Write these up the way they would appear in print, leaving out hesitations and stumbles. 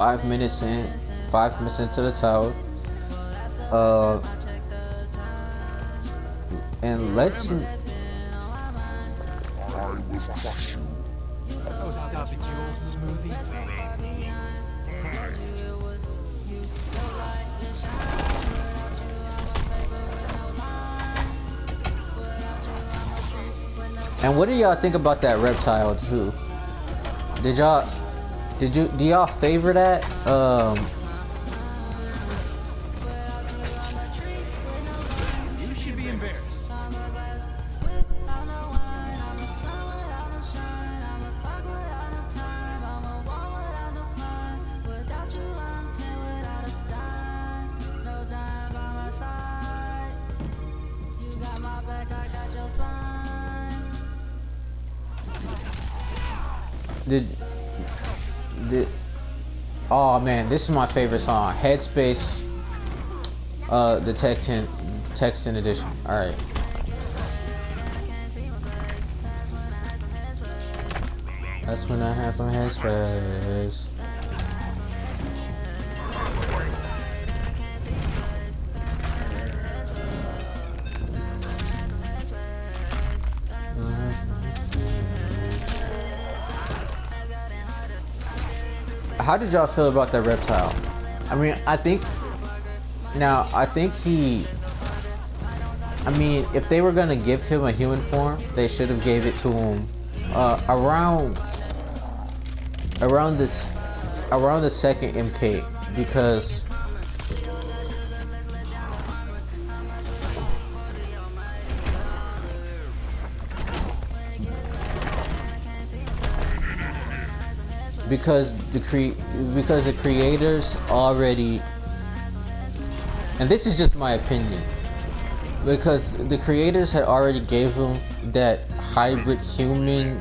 5 minutes in, 5 minutes into the tower. Uh, and let's. Oh, stop it, you old smoothie. And what do y'all think about that reptile too? Did y'all, do y'all favor that? You should be embarrassed. Did, did, oh man, this is my favorite song, Headspace, the Texan edition. All right. That's when I have some headspace. How did y'all feel about that reptile? I mean, I think he. I mean, if they were gonna give him a human form, they should have gave it to him around the second MK, because the creators already, and this is just my opinion, because the creators had already gave him that hybrid human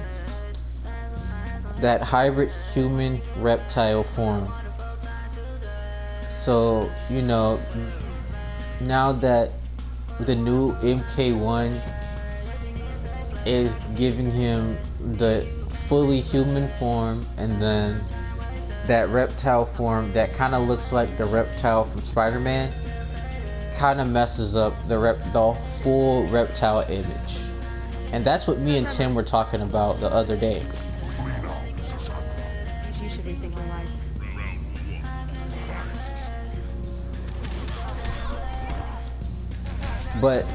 reptile form. So, you know, now that the new MK1 is giving him the fully human form, and then that reptile form that kind of looks like the reptile from Spider-Man, kind of messes up the full reptile image. And that's what me and Tim were talking about the other day. You should be thinking like, But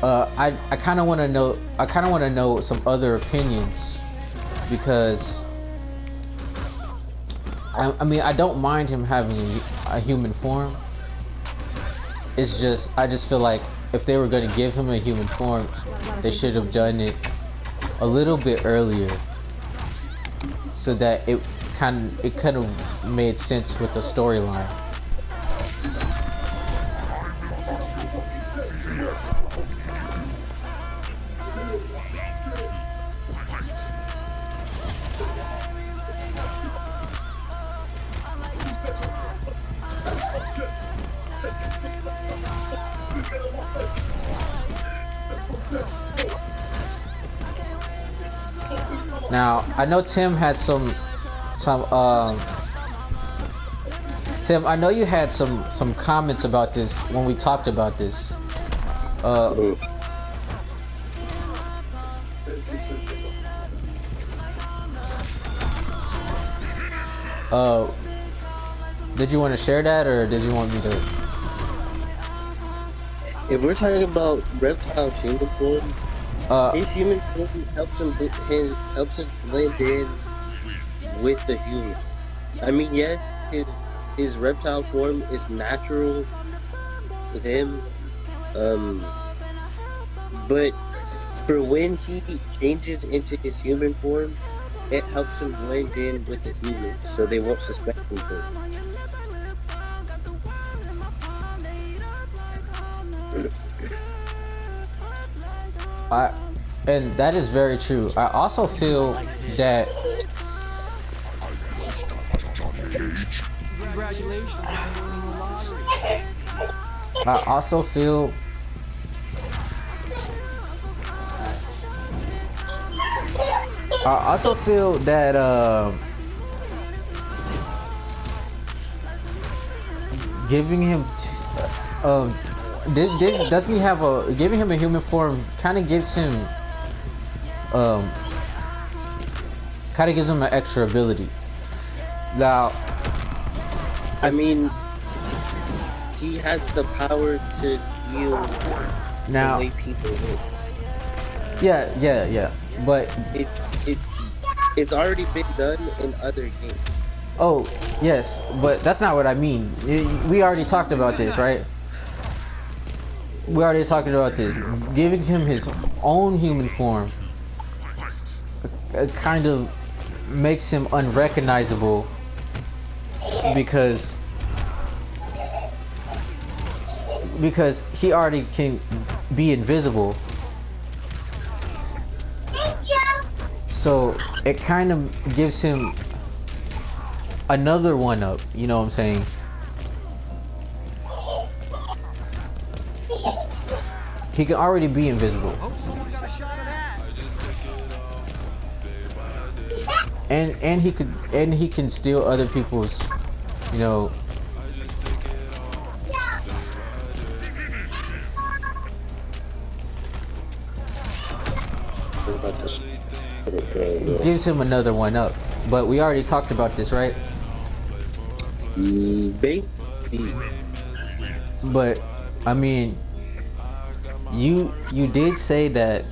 I kind of want to know some other opinions, because I mean, I don't mind him having a human form. It's just, I just feel like if they were going to give him a human form, they should have done it a little bit earlier, so that it kind of made sense with the storyline. Now, I know Tim had some Tim, I know you had some comments about this when we talked about this. Did you want to share that, or did you want me to? If we're talking about reptile human form, his human form helps him blend in with the human. I mean, yes, his reptile form is natural with him, but for when he changes into his human form, it helps him blend in with the humans, so they won't suspect him for it. And that is very true. I also feel that Congratulations on winning the lottery. I also feel that giving him doesn't he have a giving him a human form kind of gives him um an extra ability. Now I mean, he has the power to steal the now way people live. yeah, but It's it's it's already been done in other games. oh yes, but that's not what I mean. We already talked about this, right? We already talked about this. Giving him his own human form kind of makes him unrecognizable because he already can be invisible. So it kind of gives him another one up, you know what I'm saying? He can already be invisible. And he can steal other people's, you know. Gives him another one up. But we already talked about this, right? Baby. But I mean, you did say that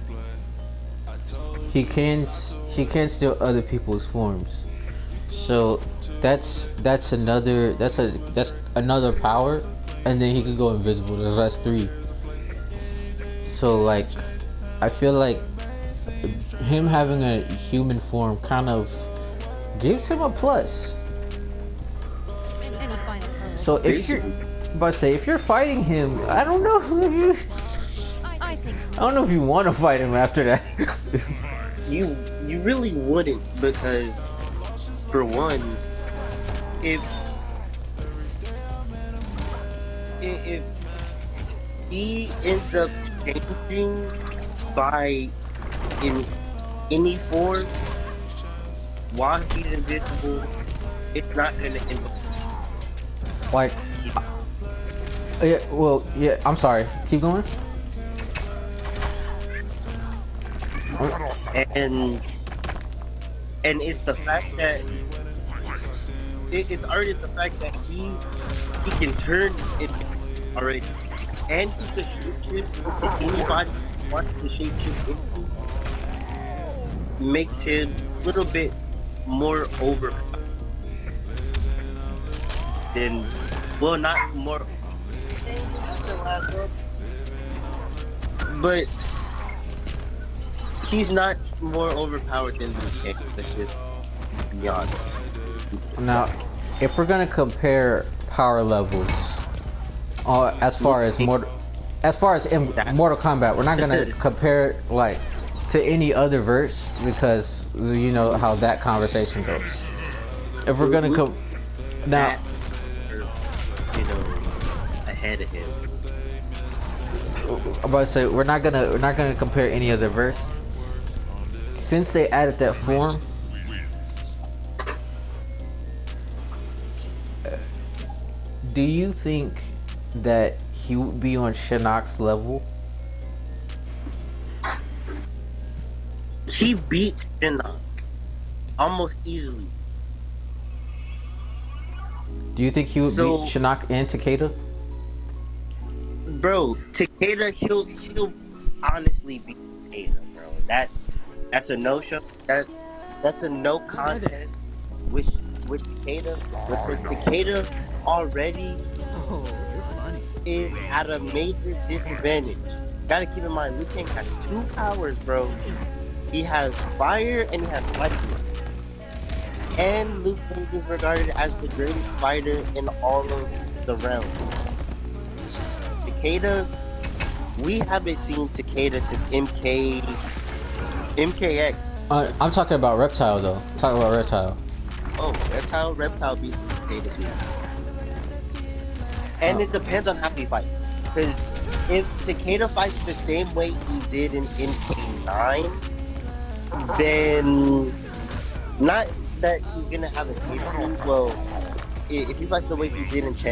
he can steal other people's forms. So that's another power, and then he can go invisible. That's 3. So like, I feel like him having a human form kind of gives him a plus. So if you're about to say, if you're fighting him, I don't know if you want to fight him after that. You really wouldn't, because for one, if he ends up changing by in any form while he's invisible, it's not gonna end up like yeah, well, yeah, I'm sorry, keep going. and it's the fact that it's already the fact that he can turn it already, and he can shapeshift to anybody who wants to shapeshift into, makes him a little bit more overpowered than, well, not more, but he's not more overpowered than the king. That's just beyond. Now, if we're gonna compare power levels, as far as Mortal Kombat, we're not gonna compare it like to any other verse, because you know how that conversation goes. If we're gonna now, you know, ahead of him. I'm about to say we're not gonna compare any other verse. Since they added that form, do you think that he would be on Shinnok's level? He beat Shinnok almost easily. Do you think he would beat Shinnok and Takeda? Bro, Takeda, he'll honestly beat Takeda, bro. That's a no-show. That's a no contest with Takeda, because Takeda already is at a major disadvantage. Gotta keep in mind, Liu Kang has 2 powers, bro. He has fire and he has lightning. And Liu Kang is regarded as the greatest fighter in all of the realms. Takeda, we haven't seen Takeda since MKX. I'm talking about Reptile though. I'm talking about Reptile. Oh, Reptile beats Takeda too. And it depends on how he fights. Because if Takeda fights the same way he did in MK9, then not that he's gonna have a case. Well, if he fights the way he did in